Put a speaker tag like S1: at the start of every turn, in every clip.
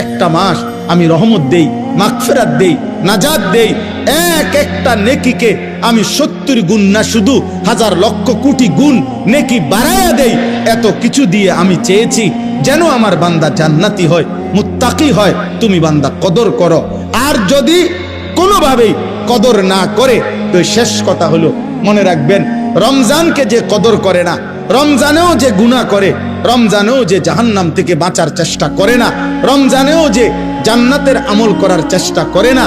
S1: একটা মাস আমি রহমত দেই, মাগফিরাত দেই, নাজাত দেই। এক একটা নেকিকে আমি 70 গুণ না, শুধু হাজার লক্ষ কোটি গুণ নেকি বাড়ায়া দেই। এত কিছু দিয়ে আমি চেয়েছি যেন আমার বান্দা জান্নাতি হয়, মুত্তাকি হয়। তুমি বান্দা কদর করো। আর যদি কোনোভাবেই কদর না করে, তো শেষ কথা হলো, মনে রাখবেন, রমজানকে যে কদর করে না, রমজানেও যে গুনাহ করে, রমজানেও যে জাহান্নাম থেকে বাঁচার চেষ্টা করে না, রমজানেও যে জান্নাতের আমল করার চেষ্টা করে না,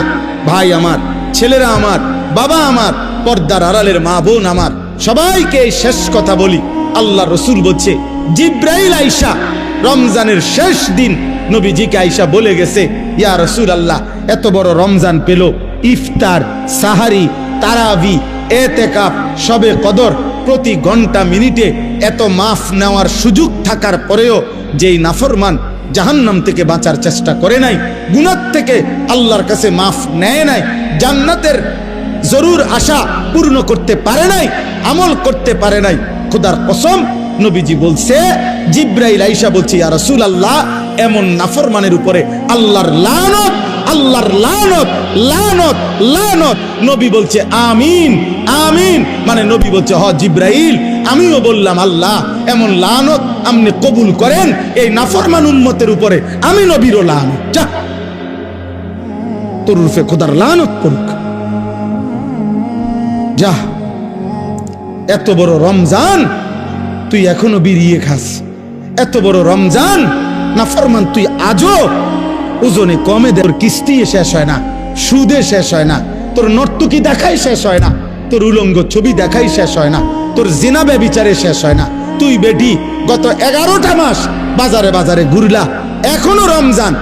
S1: ভাই আমার, ছেলেরা আমার, বাবা আমার, পর্দার আড়ালের মা বোন আমার, সবাইকে এই শেষ কথা বলি। আল্লাহ রসুল বলছে, জিব্রাইল আইসা রমজানের শেষ দিন নবীজিকে আইসা বলে গেছে, ইয়া রাসূল আল্লাহ, এত বড় রমজান পেল, ইফতার, সাহারি, তারাবি, এতেকাফ, শবে কদর, প্রতি ঘন্টা মিনিটে এত মাফ নেওয়ার সুযোগ থাকার পরেও যেই নাফরমান জাহান্নাম থেকে বাঁচার চেষ্টা করে নাই, গুনাহ থেকে আল্লাহর কাছে মাফ নেয় নাই, জান্নাতের জরুর আশা পূর্ণ করতে পারে নাই, আমল করতে পারে নাই, খোদার কসম নবীজি বলছে, জিব্রাইল আইসা বলছে, ইয়া রাসূলুল্লাহ, এমন নাফরমানের উপরে আল্লাহর লানত, আল্লাহর লানত, লানত, লানত। নবী বলছে আমিন, আমিন। মানে নবী বলছে, হ জিব্রাইল, আমিও বললাম, আল্লাহ এমন লানত আপনি কবুল করেন এই নাফরমান উম্মতের উপরে, আমি নবীরও লানত, যা তোর রূপে খোদার লানত পড়ুক, যা। এত বড় রমজান তুই এখনো বিড়িয়ে খাস, এত বড় রমজান নাফরমান তুই আজও ওজনে কমে দে, তোর কিস্তি শেষ হয় না, সুদে শেষ হয় না, তোর নর্তকী দেখাই শেষ হয় না, তোর উলঙ্গ ছবি দেখাই শেষ হয় না, তোর জিনা ব্যভিচারে শেষ হয় না। তুই বেটি গত 11টা মাস বাজারে বাজারে ঘুরলা, এখনো রমজান,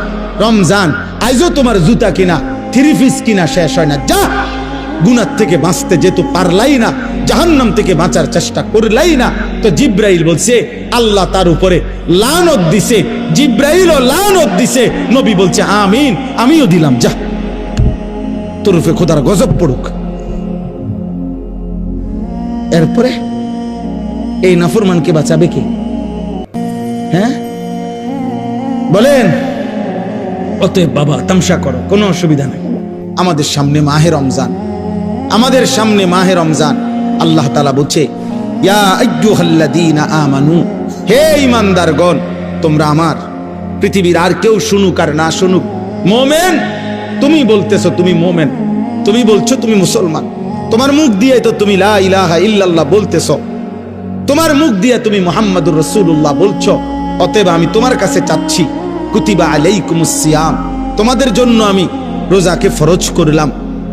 S1: রমজান আইজও তোমার জুতা কিনা, থ্রি পিস কিনা শেষ হয় না, যা। গুনাহ থেকে বাঁচতে যেহেতু পারলাই না, জাহান্নাম থেকে বাঁচার চেষ্টা করলাই না, তো জিব্রাইল বলছে আল্লাহ তার উপরে লানত দিছে, জিব্রাইলও লানত দিছে। নবী বলছে আমিন, আমিও দিলাম, যা তোর উপরে খোদার গজব পড়ুক। এরপরে এই নাফরমানকে বাঁচাবে কে? হ্যাঁ বলেন? অতএব বাবা, তামসা করো, কোনো অসুবিধা নেই। আমাদের সামনে মাহে রমজান, আমাদের সামনে মাহে রমজান। আল্লাহ তাআলা বলছে, ইয়া আইয়ুহাল্লাযীনা আমানু, হে ঈমানদারগণ, তোমরা আমার, পৃথিবীর আর কেউ শুনুক আর না শুনুক, মুমিন, তুমি বলতেছো তুমি মুমিন, তুমি বলছো তুমি মুসলমান, তোমার মুখ দিয়ে তো তুমি লা ইলাহা ইল্লাল্লাহ বলতেছো, তোমার মুখ দিয়ে তুমি মুহাম্মাদুর রাসূলুল্লাহ বলছো। অতএব আমি তোমার কাছে চাচ্ছি, কুতিবা আলাইকুমুস সিয়াম, তোমাদের জন্য আমি রোজাকে ফরজ করলাম,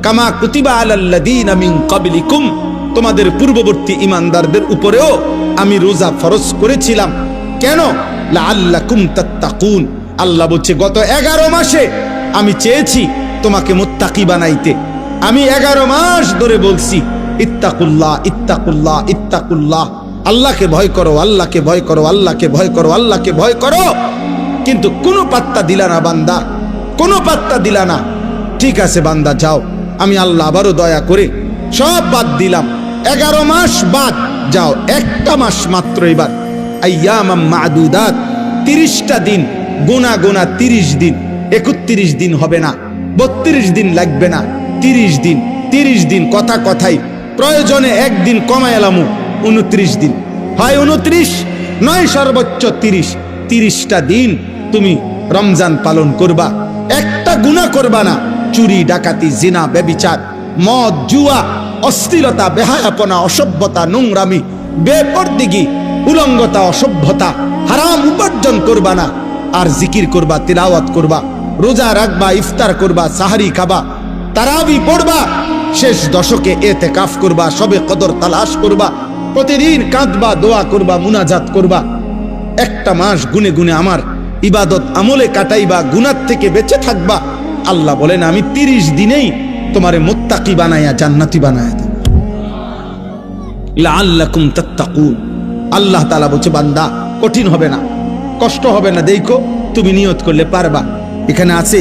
S1: কামা কুতিবা আলাল্লাযীনা মিন ক্বাবলিকুম, তোমাদের পূর্ববর্তী ঈমানদারদের উপরেও আমি রোজা ফরজ করেছিলাম। কেন? লাআল্লাকুম তাত্তাকুন। আল্লাহ বলছে, গত 11 মাসে আমি চেয়েছি তোমাকে মুত্তাকি বানাইতে। আমি 11 মাস ধরে বলছি, ইত্তাকুল্লাহ, ইত্তাকুল্লাহ, ইত্তাকুল্লাহ, আল্লাহকে ভয় করো, আল্লাহকে ভয় করো, আল্লাহকে ভয় করো, আল্লাহকে ভয় করো। কিন্তু কোনো পাত্তা দিলা না বান্দা, কোনো পাত্তা দিলা না। ঠিক আছে বান্দা, যাও, আমি আল্লাহ আবারও দয়া করে সব বাদ দিলাম, 11 মাস বাদ, যাও, একটা মাস মাত্র এবার, আইয়ামাম মাদুদাত, 30টা দিন গোনা গোনা, 30 দিন, 31 দিন হবে না, 32 দিন লাগবে না, 30 দিন, 30 দিন, কথা কথাই, প্রয়োজনে একদিন কমায় এলামু, 29 দিন, হয় 29 নয় সর্বোচ্চ 30, 30টা দিন তুমি রমজান পালন করবা, একটা গুনাহ করবা না, চুরি, ডাকাতি, জিনা, ব্যভিচার, মদ, জুয়া, অশ্লীলতা, বেহায়াপনা, অসভ্যতা, নোংরামি, বেপরদিগি, উলঙ্গতা, অসভ্যতা, হারাম উপার্জন করবা না। আর জিকির করবা, তিলাওয়াত করবা, রোজা রাখবা, ইফতার করবা, সাহারি খাবা, তারাবি পড়বা, শেষ দশকে এতেকাফ করবা, শবে কদর তালাশ করবা, প্রতিদিন কাঁদবা, দোয়া করবা, মুনাজাত করবা, একটা মাস গুনে গুনে আমার ইবাদত আমলে কাটাইবা, গুনাহ থেকে বেঁচে থাকবা। আল্লাহ বলেন, আমি 30 দিনেই তোমারে মুত্তাকি বানায়া জান্নাতি বানায়া দেব, লাআল্লাকুম তাত্তাকুন। আল্লাহ তাআলা বলছে, বান্দা কঠিন হবে না, কষ্ট হবে না, দেখো তুমি নিয়ত করলে পারবা। এখানে আছে,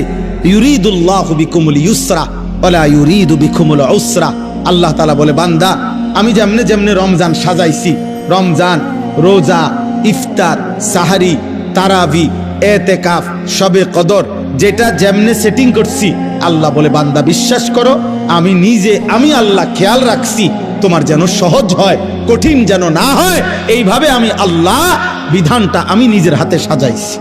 S1: ইউরিদুল্লাহু বিকুমুল ইউসরা ওয়ালা ইউরিদু বিকুমুল উসরা। আল্লাহ তাআলা বলে, বান্দা আমি যেমনে যেমনে রমজান সাজাইছি, রমজান, রোজা, ইফতার, সাহারি, তারাবি, এতেকাফ, শবে কদর, যেটা যেমনে সেটিং করছি, আল্লাহ বলে বান্দা বিশ্বাস করো, আমি আল্লাহ খেয়াল রাখছি তোমার যেন সহজ হয়, কঠিন যেন না হয়। এইভাবে আমি আল্লাহ বিধানটা আমি নিজের হাতে সাজাইছি।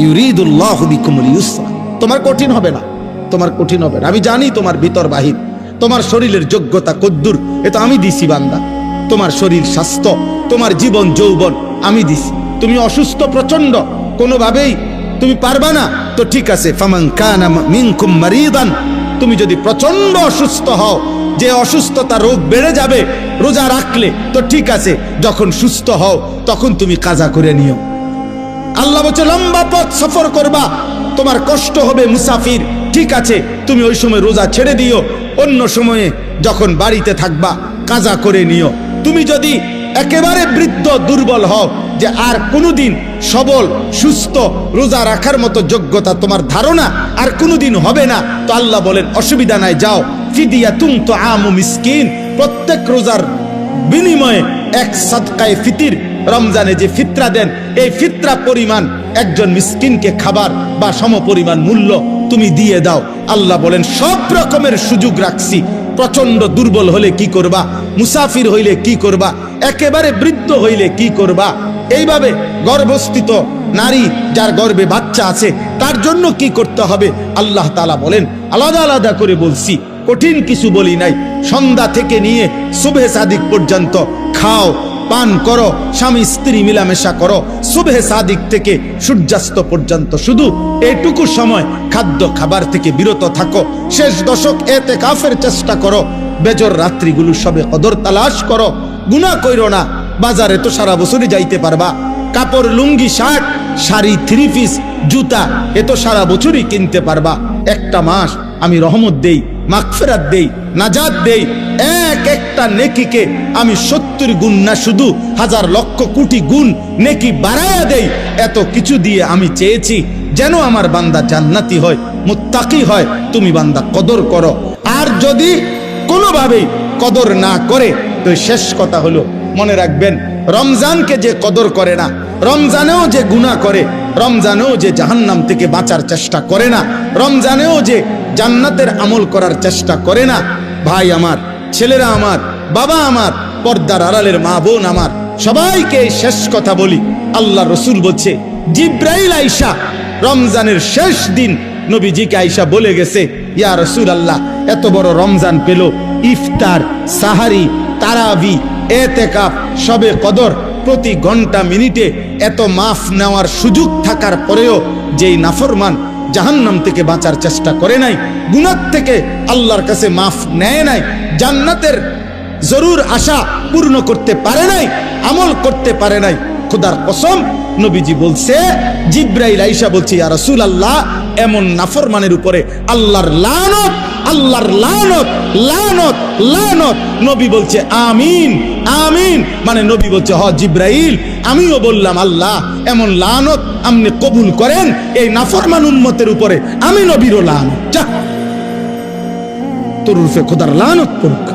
S1: ইউরিদুল্লাহু বিকুমুল ইউসরা, তোমার কঠিন হবে না, তোমার কঠিন হবে না। আমি জানি তোমার ভিতর বাহির, তোমার শরীরের যোগ্যতা কদ্দুর, এটা আমি দিছি বান্দা। তোমার শরীর স্বাস্থ্য, তোমার জীবন যৌবন আমি দিছি। তুমি অসুস্থ প্রচন্ড, কোনোভাবেই তুমি পারবা না, তো ঠিক আছে, ফামান কানা মিনকুম মারিদান, তুমি যদি প্রচন্ড অসুস্থ হও, যে অসুস্থতা রোগ বেড়ে যাবে রোজা রাখলে, তো ঠিক আছে, যখন সুস্থ হও তখন তুমি কাজা করে নিও। আল্লাহ বলছে লম্বা পথ সফর করবা, তোমার কষ্ট হবে মুসাফির, ঠিক আছে, তুমি ওই সময় রোজা ছেড়ে দিও, অন্য সময়ে যখন বাড়িতে থাকবা কাজা করে নিও। তুমি যদি একেবারে বৃদ্ধ দুর্বল হও, যে আর কোনোদিন সবল সুস্থ রোজা রাখার মতো যোগ্যতা তোমার ধারণা আর কোনোদিন হবে না, তো আল্লাহ বলেন অসুবিধা নাই, যাও ফিদিয়াতুন তুআমু মিসকিন, প্রত্যেক রোজার বিনিময়ে এক সাদকায়ে ফিতির, রমজানে যে ফিতরা দেন এই ফিতরা পরিমাণ একজন মিসকিনকে খাবার বা সমপরিমাণ মূল্য তুমি দিয়ে দাও। আল্লাহ বলেন সব রকমের সুযোগ রাখছি। প্রচন্ড দুর্বল হলে কি করবা, মুসাফির হইলে কি করবা, একেবারে বৃদ্ধ হইলে কি করবা, এইভাবে গর্ভস্থিত নারী যার গর্ভে বাচ্চা আছে তার জন্য কি করতে হবে, আল্লাহ তাআলা বলেন আলাদা আলাদা করে বলছি, কঠিন কিছু বলি নাই। সন্ধ্যা থেকে নিয়ে সুবহে সাদিক পর্যন্ত খাও, পান করো, স্বামী স্ত্রী মিলামেশা করো, সুবহে সাদিক থেকে সূর্যাস্ত পর্যন্ত শুধু এইটুকু সময় খাদ্য খাবার থেকে বিরত থাকো। শেষ দশক ইতিকাফের চেষ্টা করো, বেজর রাত্রিগুলো সবে কদর তালাশ করো, গুনাহ কইরো না। বাজারে তো সারা বছরই যাইতে পারবা, কাপড় লুঙ্গি শার্ট শাড়ি থ্রি পিস জুতা এ তো সারা বছরই কিনতে পারবা। একটা মাস আমি রহমত দেই, মাগফিরাত দেই, নাজাত দেই, এক একটা নেকিকে আমি 70 গুণ না শুধু হাজার লক্ষ কোটি গুণ নেকি বাড়ায়া দেই। এত কিছু দিয়ে আমি চেয়েছি যেন আমার বান্দা জান্নাতি হয়, মুত্তাকি হয়। তুমি বান্দা কদর করো, আর যদি কোনোভাবেই কদর না করে তো শেষ কথা হলো মনে রাখবেন, রমজানকে যে কদর করে না, রমজানেও যে গুনাহ করে, রমজানেও যে জাহান্নাম থেকে বাঁচার চেষ্টা করে না, রমজানেও যে জান্নাতের আমল করার চেষ্টা করে না, ভাই আমার, ছেলেরা আমার, বাবা আমার, পর্দার আড়ালের মা বোন আমার, সবাইকে শেষ কথা বলি। আল্লাহ রসুল বলছে জিব্রাইল আইসা রমজানের শেষ দিন নবীজিকে আইসা বলে গেছে, ইয়া রাসূলুল্লাহ, এত বড় রমজান পেল, ইফতার, সাহারি, তারাবি, এতেকাফ, শবে কদর, প্রতি ঘন্টা মিনিটে এত মাফ নেওয়ার সুযোগ থাকার পরেও যেই নাফরমান জাহান্নাম থেকে বাঁচার চেষ্টা করে নাই, গুনাহ থেকে আল্লাহর কাছে মাফ নেয় নাই, জান্নাতের জরুর আশা পূর্ণ করতে পারে নাই, আমল করতে পারে নাই, খোদার কসম নবীজি বলছে, জিব্রাইল আইসা বলছে, ইয়া রাসূলুল্লাহ, এমন নাফরমানের উপরে আল্লাহর লানত, আল্লাহর লানত, লানত, লানত। নবী বলছে আমিন, আমিন, মানে নবী বলছে হ জিব্রাইল, আমিও বললাম আল্লাহ এমন লানত আপনি কবুল করেন এই নাফরমান উম্মতের উপরে, আমি নবীরও লানত, যা তোর রূপে খোদার লানত পড়ুক,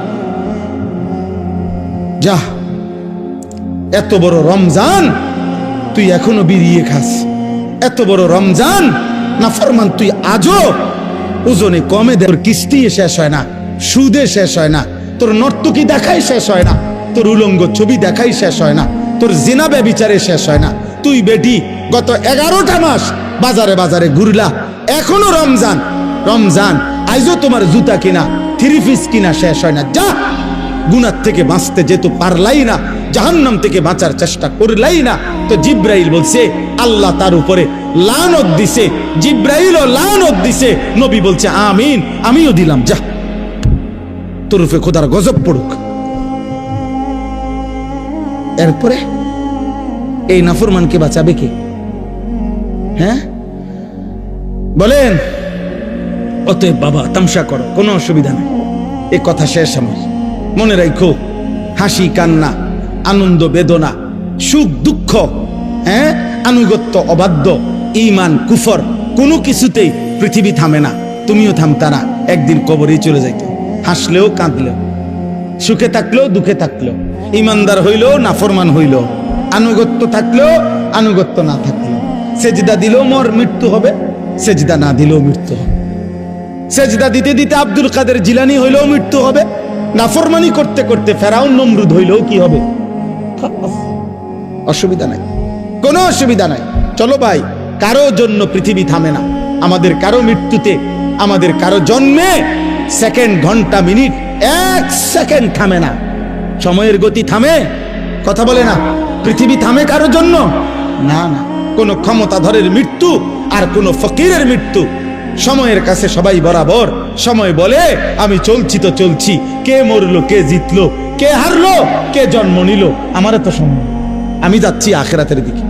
S1: যা। এত বড় রমজান তুই এখনো বিড়িয়ে খাস, এত বড় রমজান নাফরমান তুই আজও ওজনে কমে দে, তোর কিস্তি শেষ হয় না, সুদে শেষ হয় না, তোর নর্তকী দেখাই শেষ হয় না, তোর উলঙ্গ ছবি দেখাই শেষ হয় না, তোর জিনা ব্যভিচারে শেষ হয় না। তুই বেটি গত 11টা মাস বাজারে বাজারে ঘুরলা, এখনো রমজান, রমজান আইজও তোমার জুতা কিনা থ্রি পিস কিনা শেষ হয় না, যা। গুনাহ থেকে বাঁচতে যেহেতু পারলাই না, জাহান্নাম থেকে বাঁচার চেষ্টা করলাই না, তো জিব্রাইল বলছে আল্লাহ তার উপরে লানত দিছে, জিব্রাইলও লানত দিছে, নবী বলছে আমিন, আমিও দিলাম, যা তোর উপরে খোদার গজব পড়ুক। এরপরে এই নাফরমানকে বাঁচাবে কে? হ্যাঁ বলেন? অতএব বাবা তামসা করো, কোনো অসুবিধা নেই, এ কথা শেষ আমার। মনে রাখো, হাসি কান্না, আনন্দ বেদনা, সুখ দুঃখ, হ্যাঁ, আনুগত্য অবাধ্য, ঈমান কুফর, কোনো কিছুতেই পৃথিবী থামে না, তুমিও থামতা না, একদিন কবরেই চলে যাইত। হাসলেও কাঁদলেও, সুখে থাকলেও দুঃখে থাকলেও, ইমানদার হইলেও নাফরমান হইলেও, আনুগত্য থাকলেও আনুগত্য না থাকলেও, সেজদা দিলেও মৃত্যু হবে, সেজদা না দিলেও মৃত্যু হবে। সেজদা দিতে দিতে আব্দুল কাদের জিলানী হইলেও মৃত্যু হবে, নাফরমানি করতে করতে ফেরাউন নমরুদ হইলেও কি হবে? অসুবিধা নাই, কোনো অসুবিধা নাই। চলো ভাই, কারো জন্য পৃথিবী থামে না। আমাদের কারো মৃত্যুতে, আমাদের কারো জন্মে সেকেন্ড, ঘন্টা, মিনিট, এক সেকেন্ড থামে না। সময়ের গতি থামে? কথা বলে না। পৃথিবী থামে কারো জন্য? না না। কোন ক্ষমতাধরের মৃত্যু আর কোন ফকিরের মৃত্যু সময়ের কাছে সবাই বরাবর। সময় বলে আমি চলছি তো চলছি, কে মরলো, কে জিতলো, কে হারলো, কে জন্ম নিল, আমার তো সময়। আমি যাচ্ছি আখিরাতের দিকে,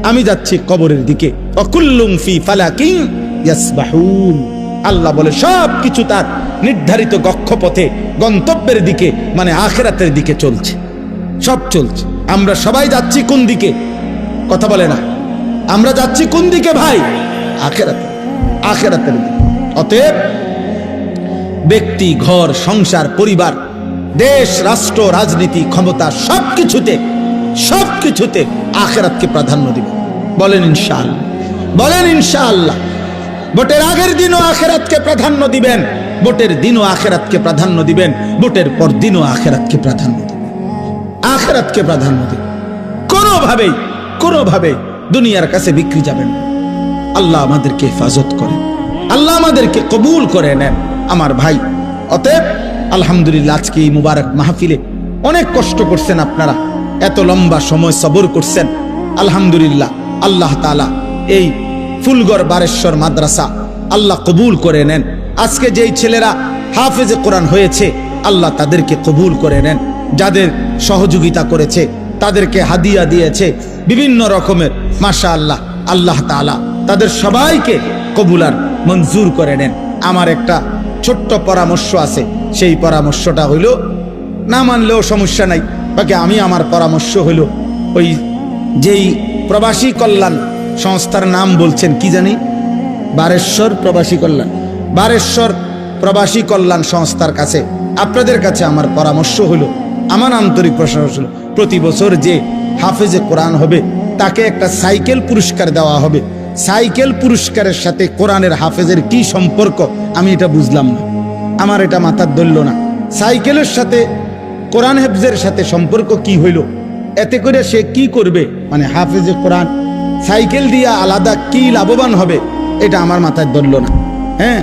S1: আমি যাচ্ছি কবরের দিকে। অকুল্লুম ফি ফালাকিন ইয়াসবাহুন। আল্লাহ বলে সব কিছু তার নির্ধারিত কক্ষপথে, গন্তব্যের দিকে, মানে আখিরাতের দিকে চলছে, সব চলছে। আমরা সবাই যাচ্ছি কোন দিকে? কথা বলে না। আমরা যাচ্ছি কোন দিকে ভাই? আখিরাতে, আখিরাতের দিকে। অতএব ব্যক্তি, ঘর, সংসার, পরিবার, দেশ, রাষ্ট্র, রাজনীতি, ক্ষমতা, সবকিছুতে আখিরাতকে প্রাধান্য দিবেন। বলেন ইনশাআল্লাহ, বলেন ইনশাআল্লাহ। ভোটের আগের দিনও আখিরাতকে প্রাধান্য দিবেন, ভোটের দিনও আখিরাতকে প্রাধান্য দিবেন, ভোটের পর দিনও আখিরাতকে প্রাধান্য দিবেন, আখিরাতকে প্রাধান্য দিবেন। কোনোভাবেই দুনিয়ার কাছে বিক্রি যাবেন না। আল্লাহ আমাদেরকে হেফাজত করেন, আল্লাহ আমাদেরকে কবুল করে নেন আমার ভাই। অতএব আলহামদুলিল্লাহ, আজকে এই মুবারক মাহফিলে অনেক কষ্ট করছেন আপনারা, এত লম্বা সময় সবর করছেন। আলহামদুলিল্লাহ, আল্লাহ তাআলা এই ফুলগড় বারেশ্বর মাদ্রাসা আল্লাহ কবুল করে নেন। আজকে যেই ছেলেরা হাফেজে কোরআন হয়েছে, আল্লাহ তাদেরকে কবুল করে নেন। যাদের সহযোগিতা করেছে, তাদেরকে হাদিয়া দিয়েছে বিভিন্ন রকমের, মাশাআল্লাহ, আল্লাহ তাআলা তাদের সবাইকে কবুল আর মঞ্জুর করে নেন। আমার একটা ছোট্ট পরামর্শ আছে, সেই পরামর্শটা হইল, না মানলেও সমস্যা নাই, বাকি আমি আমার পরামর্শ হইল, ওই যেই প্রবাসী কল্যাণ সংস্থার নাম বলছেন কি জানি, বারেশ্বর প্রবাসী কল্যাণ, বারেশ্বর প্রবাসী কল্যাণ সংস্থার কাছে, আপনাদের কাছে আমার পরামর্শ হলো, আমার আন্তরিক প্রশংসা হলো, প্রতি বছর যে হাফেজে কোরআন হবে তাকে একটা সাইকেল পুরস্কার দেওয়া হবে। সাইকেল পুরস্কারের সাথে কোরআনের হাফেজের কি সম্পর্ক আমি এটা বুঝলাম না, আমার এটা মাথার ধরল না। সাইকেলের সাথে কোরআন হেফজের সাথে সম্পর্ক কি হইল? এতে করে সে কি করবে? মানে হাফেজে কোরআন সাইকেল দিয়া আলাদা কি লাভবান হবে, এটা আমার মাথায় ধরল না। হ্যাঁ,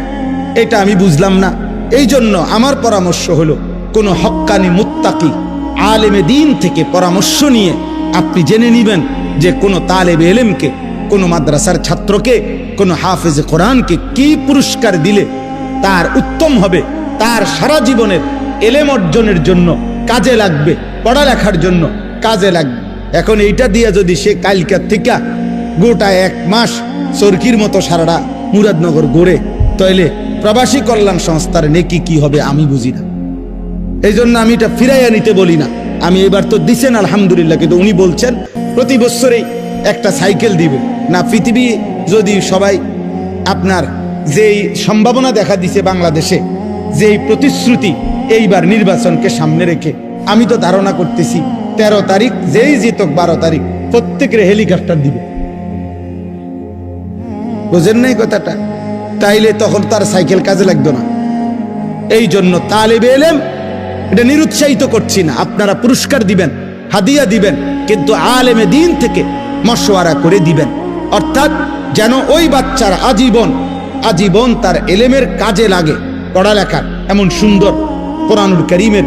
S1: এটা আমি বুঝলাম না। এই জন্য আমার পরামর্শ হলো, কোনো হক্কানি মুত্তাকি আলেমে দিন থেকে পরামর্শ নিয়ে আপনি জেনে নেবেন যে কোনো তালেবে ইলমকে, কোনো মাদ্রাসার ছাত্রকে, কোনো হাফেজে কোরআনকে কি পুরস্কার দিলে তার উত্তম হবে, তার সারা জীবনের এলেম অর্জনের জন্য কাজে লাগবে, পড়ালেখার জন্য কাজে লাগবে। এখন এইটা দিয়ে যদি সে কালকার থেকে গোটা 1 মাস চরকির মতো সারাটা মুরাদনগর গড়ে, তাইলে প্রবাসী কল্যাণ সংস্থার নেকি কি হবে আমি বুঝি না। এই জন্য আমি এটা ফিরাইয়া নিতে বলি না। আমি এবার তো দিছেন আলহামদুলিল্লাহ, কিন্তু উনি বলছেন প্রতি বছরেই একটা সাইকেল দিবে না। পৃথিবী যদি সবাই, আপনার যেই সম্ভাবনা দেখা দিছে বাংলাদেশে, যেই প্রতিশ্রুতি এইবার নির্বাচনকে সামনে রেখে, আমি তো ধারণা করতেছি 13 তারিখ যেই জিতক 12 তারিখ প্রত্যেকের হেলিকপ্টার দিবে। বুঝেন নাই কথাটা? তাইলে তখন তার সাইকেল কাজে লাগতো না। এই জন্য তালেবে ইলম, এটা নিরুৎসাহিত করছি না, আপনারা পুরস্কার দিবেন, হাদিয়া দিবেন, কিন্তু আলেমে দিন থেকে মশওয়ারা করে দিবেন, অর্থাৎ যেন ওই বাচ্চার আজীবন তার এলেমের কাজে লাগে। পড়ালেখার এমন সুন্দর কোরআনুল কারীমের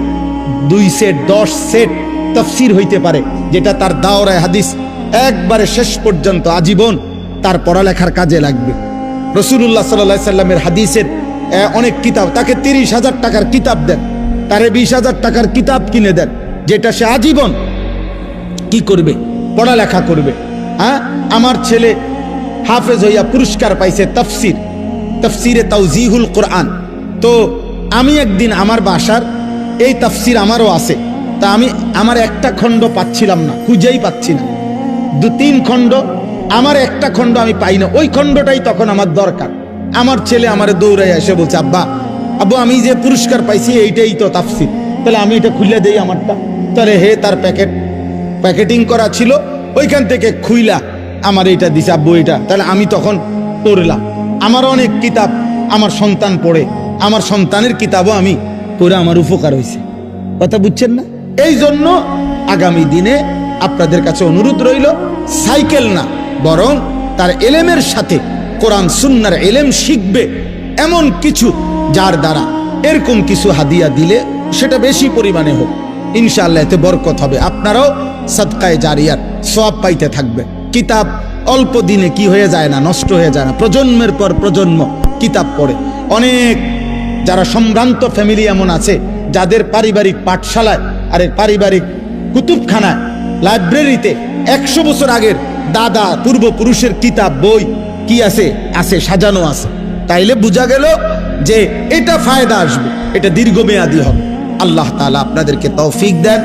S1: 2 সেট 10 সেট তাফসীর হইতে পারে, যেটা তার দাওরায়ে হাদিস একবারে শেষ পর্যন্ত আজীবন তার পড়ালেখার কাজে লাগবে। রাসূলুল্লাহ সাল্লাল্লাহু আলাইহি সাল্লামের হাদিসের অনেক কিতাব, তাকে 30,000 টাকার কিতাব দেন, তারে 20,000 টাকার কিতাব কিনে দেন, যেটা সে আজীবন কি করবে? পড়ালেখা করবে। হ্যাঁ, আমার ছেলে হাফেজ হইয়া পুরস্কার পাইছে তাফসিরে তাওজিহুল কোরআন। তো আমি একদিন আমার বাসার এই তাফসির আমারও আছে, তা আমি আমার একটা খণ্ড পাচ্ছিলাম না, খুঁজেই পাচ্ছি না। 2-3 খণ্ড, আমার একটা খণ্ড আমি পাই না, ওই খণ্ডটাই তখন আমার দরকার। আমার ছেলে আমারে দৌড়াই এসে বলছে, আব্বু আমি যে পুরস্কার পাইছি এইটাই তো তাফসির, তাহলে আমি এটা খুলে দেই আমারটা। তাহলে হে, তার প্যাকেটিং করা ছিল, ওইখান থেকে খুইলা আমার এইটা দিছে আব্বু এটা, তাহলে আমি তখন পড়লাম। আমার অনেক কিতাব আমার সন্তান পড়ে, আমার সন্তানের কিতাবও আমি পড়ে আমার উপকার হয়েছে। কথা বুঝছেন না? এই জন্য আগামী দিনে আপনাদের কাছে অনুরোধ রইল, সাইকেল না বরং তার এলেমের সাথে কোরআন সুন্নাহর এলেম শিখবে এমন কিছু, যার দ্বারা এরকম কিছু হাদিয়া দিলে সেটা বেশি পরিমাণে হোক, ইনশাআল্লাহ এতে বরকত হবে। আপনারাও সাদকায়ে জারিয়ার সওয়াব পাইতে থাকবে। কিতাব অল্প দিনে কি হয়ে যায় না, নষ্ট হয়ে যায় না। প্রজন্মের পর প্রজন্ম কিতাব পড়ে। অনেক যারা সম্ভ্রান্ত ফ্যামিলি এমন আছে যাদের পারিবারিক পাঠশালায় আরে পারিবারিক কুতুবখানায় লাইব্রেরিতে 100 বছর আগের দাদা পূর্বপুরুষের কিতাব বই কি আছে আছে সাজানো আছে। তাইলে বোঝা গেল যে এটা ফায়দা আসবে, এটা দীর্ঘমেয়াদী হবে। আল্লাহ তাআলা আপনাদেরকে তৌফিক দেন।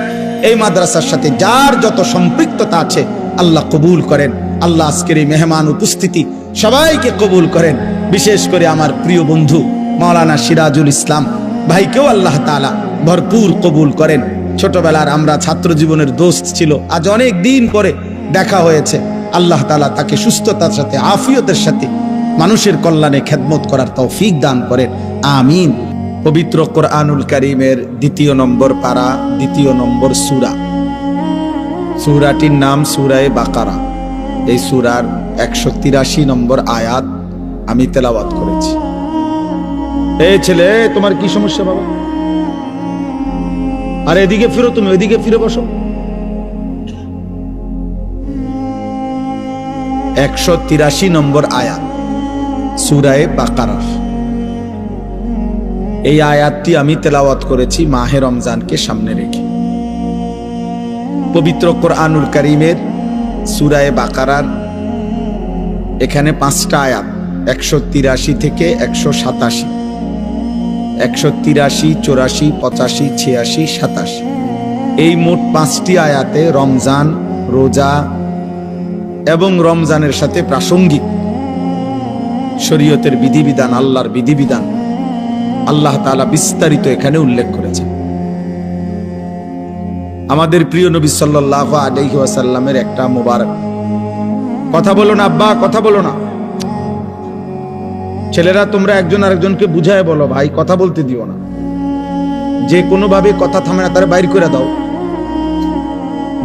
S1: এই মাদ্রাসার সাথে যার যত সম্পৃক্ততা আছে আল্লাহ কবুল করেন। আল্লাহ আজকের এই মেহমান উপস্থিতি সবাইকে কবুল করেন। বিশেষ করে আমার প্রিয় বন্ধু মাওলানা সিরাজুল ইসলাম ভাইকেও আল্লাহ তাআলা ভরপুর কবুল করেন। ছোটবেলার আমরা ছাত্র জীবনের দোস্ত ছিল, আজ অনেক দিন পরে দেখা হয়েছে। আল্লাহ তাআলা তাকে সুস্থতার সাথে আফিয়তের সাথে মানুষের কল্যাণে খেদমত করার তৌফিক দান করেন, আমিন। পবিত্র কোরআনুল কারীমের 2 নম্বর পারা 2 নম্বর সূরা, সূরাটির নাম সূরায়ে বাকারা। এই সূরার 183 নম্বর আয়াত আমি তেলাওয়াত করেছি। এই ছেলে, তোমার কি সমস্যা বাবা? আরে এদিকে ফিরো, তুমি ওইদিকে ফিরে বসো। 183 নম্বর আয়াত সূরায়ে বাকারা। এই আয়াতটি আমি তেলাওয়াত করেছি মাহে রমজানকে সামনে রেখে। পবিত্র কোরআনুল কারীমের সূরায়ে বাকারার এখানে 5টা আয়াত, 183 থেকে 187, 183, 84, 85, 86, 87। এই মোট 5টি আয়াতে রমজান, রোজা এবং রমজানের সাথে প্রাসঙ্গিক শরীয়তের বিধিবিধান, আল্লাহর বিধিবিধান আল্লাহ তাআলা বিস্তারিত এখানে উল্লেখ করেছেন। আমাদের প্রিয় নবী সাল্লাল্লাহু আলাইহি ওয়াসাল্লামের একটা মোবারক কথা বলো না আব্বা, কথা বলো না। ছেলেরা তোমরা একজন আরেকজনকে বুঝায় বলো, ভাই কথা বলতে দিও না। যে কোনো ভাবে কথা থামে না তারা বাইর করে দাও,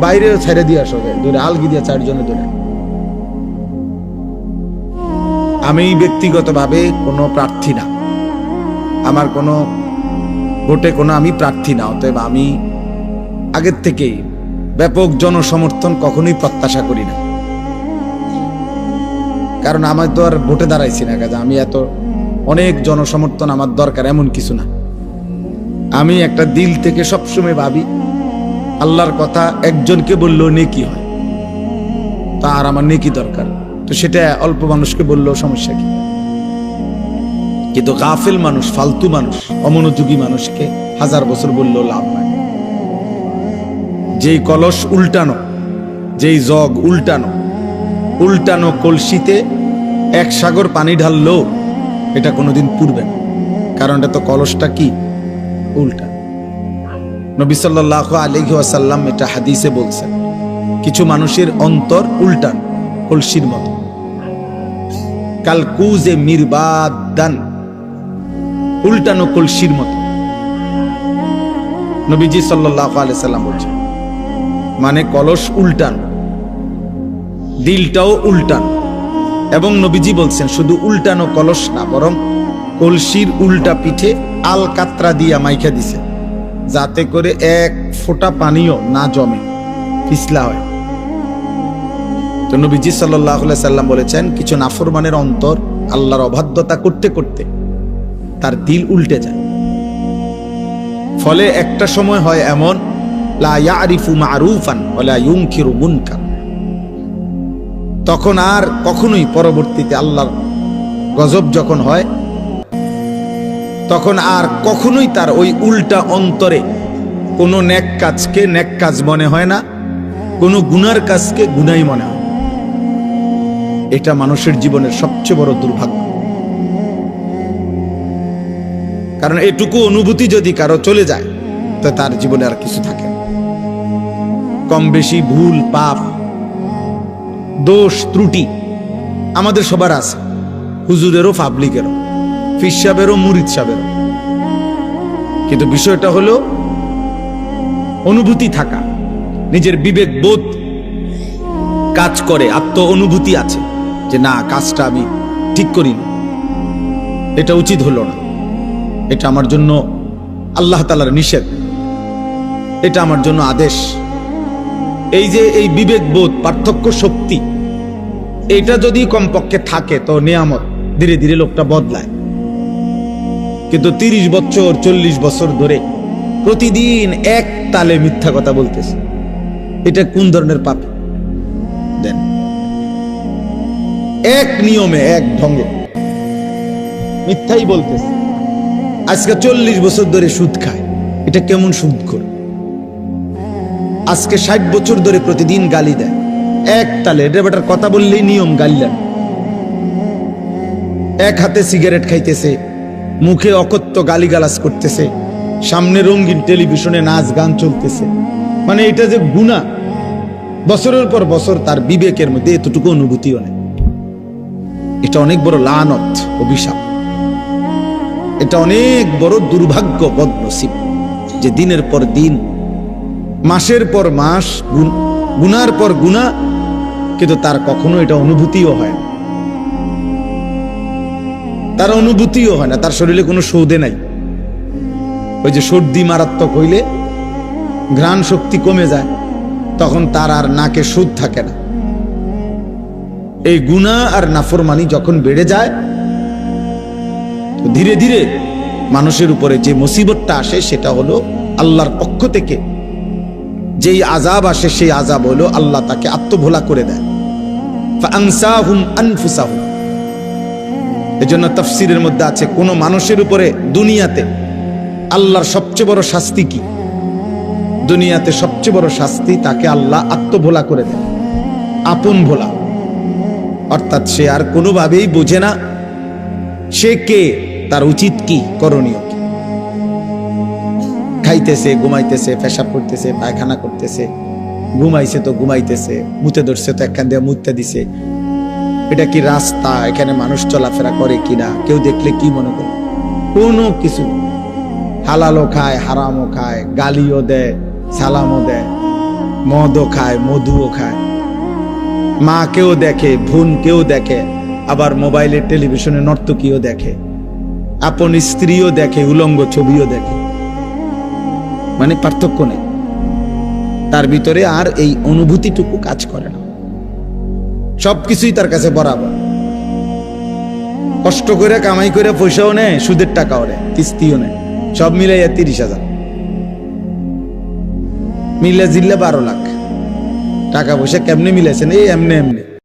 S1: বাইরে ছেড়ে দিয়ে আসো, ধরে আলগি দিয়ে 4 জনে ধরে। আমি ব্যক্তিগতভাবে কোনো প্রার্থী না, আমার কোনো ভোটে কোনো আমি প্রার্থী না, অতএব আমি আগের থেকেই ব্যাপক জনসমর্থন কখনোই প্রত্যাশা করি না। কারণ আমার তো আর ভোটে দাঁড়াইছি না, কাজে আমি এত অনেক জনসমর্থন আমার দরকার এমন কিছু না। আমি একটা দিল থেকে সবসময় ভাবি আল্লাহর কথা একজনকে বললেও নেকি হয়, তার আমার নেকি দরকার, তো সেটা অল্প মানুষকে বললেও সমস্যা কি? কিন্তু গাফিল মানুষ, ফালতু মানুষ, অমনোযোগী মানুষকে 1000 বছর বললেও লাভ নাই। যেই কলস উল্টানো, যেই জগ উল্টানো, উল্টানো কলসিতে 1 সাগর পানি ঢাললেও এটা কোনোদিন পুড়বে না, কারণ এটা তো কলসটা কি উল্টা। নবী সাল্লাল্লাহু আলাইহি ওয়াসাল্লাম এটা হাদিসে বলছেন, কিছু মানুষের অন্তর উল্টানো কলসির মতো, কালকুজে মিরবাদান, উল্টানো কলসির মতো। নবীজি সাল্লাল্লাহু আলাইহি সাল্লাম বলছেন, মানে কলস উল্টানো, দিলটাও উল্টানো। এবং নবীজি বলছেন শুধু উল্টানো কলস না, বরং কলসির উল্টা পিঠে আল কাতরা দিয়া মাইখা দিছে, যাতে করে 1 ফোঁটা পানিও না জমে, পিছলা হয়। তো নবীজি সাল্লাল্লাহু আলাইহি সাল্লাম বলেছেন, কিছু নাফরমানের অন্তর আল্লাহর অবাধ্যতা করতে করতে তার দিল উল্টে যায়। ফলে একটা সময় হয় এমন, লা ইয়ারিফু মারুফান ওয়ালা ইউনকিরু মুনকার, তখন আর কখনোই পরবর্তীতে আল্লাহর গজব যখন হয়, তখন আর কখনোই তার ওই উল্টা অন্তরে কোনো নেক কাজকে নেক কাজ মনে হয় না, কোনো গুনার কাজকে গুনাই মনে হয়। এটা মানুষের জীবনের সবচেয়ে বড় দুর্ভাগ্য। কারণ এটুকু অনুভূতি যদি কারো চলে যায়, তো তার জীবনে আর কিছু থাকে না। কম বেশি ভুল পাপ দোষ ত্রুটি আমাদের সবার আছে, হুজুরেরও পাবলিকেরও, ফির সাহেবেরও মুরিদ সাহেবেরও। কিন্তু বিষয়টা হলো অনুভূতি থাকা, নিজের বিবেক বোধ কাজ করে, আত্ম অনুভূতি আছে যে না, কাজটা আমি ঠিক করিনি, এটা উচিত হলো না, এটা আমার জন্য আল্লাহ তাআলার নিষেধ, এটা আমার জন্য আদেশ। এই যে এই বিবেক বোধ, পার্থক্য শক্তি, এটা যদি কমপক্ষে থাকে তো নিয়ামত, ধীরে ধীরে লোকটা বদলায়। কিন্তু 30 বছর 40 বছর ধরে প্রতিদিন এক তালে মিথ্যা কথা বলতেছে, এটা কোন ধরনের পাপ দেন? এক নিয়মে এক ঢঙ্গে মিথ্যাই বলতেছে। আজকে 40 বছর ধরে সুদ খায়, এটা কেমন সুদ করে? আজকে 60 বছর ধরে প্রতিদিন গালি দেয় এক তালে, এটা বেটার কথা বললেই নিয়ম গালিলেন। এক হাতে সিগারেট খাইতেছে, মুখে অকথ্য গালিগালাজ করতেছে, সামনে রঙিন টেলিভিশনে নাচ গান চলতেছে। মানে এটা যে গুনাহ, বছরের পর বছর তার বিবেকের মধ্যে এতটুকু অনুভূতিও নেই। এটা অনেক বড় লানত, অভিশাপ। এটা অনেক বড় দুর্ভাগ্য, বদনসিব, যে দিনের পর দিন, মাসের পর মাস গুনার পর গুনাহ, কিন্তু তার কখনো এটা অনুভূতিও হয় না, তার অনুভূতিও হয় না, তার শরীরে কোনো সৌদে নাই। ওই যে সর্দি মারাত্মক হইলে ঘ্রাণ শক্তি কমে যায়, তখন তার আর নাকে সুদ থাকে না। এই গুনাহ আর নাফরমানি যখন বেড়ে যায়, তো ধীরে ধীরে মানুষের উপরে যে মুসিবতটা আসে সেটা হলো আল্লাহর পক্ষ থেকে যেই আযাব আসে, সেই আযাব হলো আল্লাহ তাকে আত্মভোলা করে দেয়। ফাআনসাহুম আনফুসাহুম। এজন্য তাফসীরের মধ্যে আছে, কোন মানুষের উপরে দুনিয়াতে আল্লাহর সবচেয়ে বড় শাস্তি কি? দুনিয়াতে সবচেয়ে বড় শাস্তি, তাকে আল্লাহ আত্মভোলা করে দেয়, আপন ভোলা। অর্থাৎ সে আর কোনোভাবেই বোঝে না সে কে, তার উচিত কি, করণীয় কি। খাইতেছে, ঘুমাইতেছে, পেশাব করতেছে, পায়খানা করতেছে, ঘুমাইছে তো ঘুমাইতেছে, মুতে ধরছে তো একখান দিয়ে মুতে দিছে। এটা কি রাস্তা? এখানে মানুষ চলাফেরা করে কিনা, কেউ দেখলে কি মনে করে? কোনো কিছু। হালালও খায়, হারামও খায়, গালিও দেয়, সালামও দেয়, মদও খায়, মধুও খায়, মাকেও দেখে, বোনকেও দেখে, আবার মোবাইলে টেলিভিশনে নর্তকীও দেখে, আপন স্ত্রীও দেখে, উলঙ্গ ছবিও দেখে। মানে পার্থক্য নেই তার ভিতরে, আর এই অনুভূতিটুকু কাজ করে না। সবকিছুই তার কাছে বরাবর। কষ্ট করে কামাই করে পয়সাও নেয়, সুদের টাকাও নেয়, কিস্তিও নেয়, সব মিলাইয়া 30,000, মিলে জিল্লে 12 লাখ টাকা পয়সা কেমনে মিলাইছেন? এই এমনি এমনি।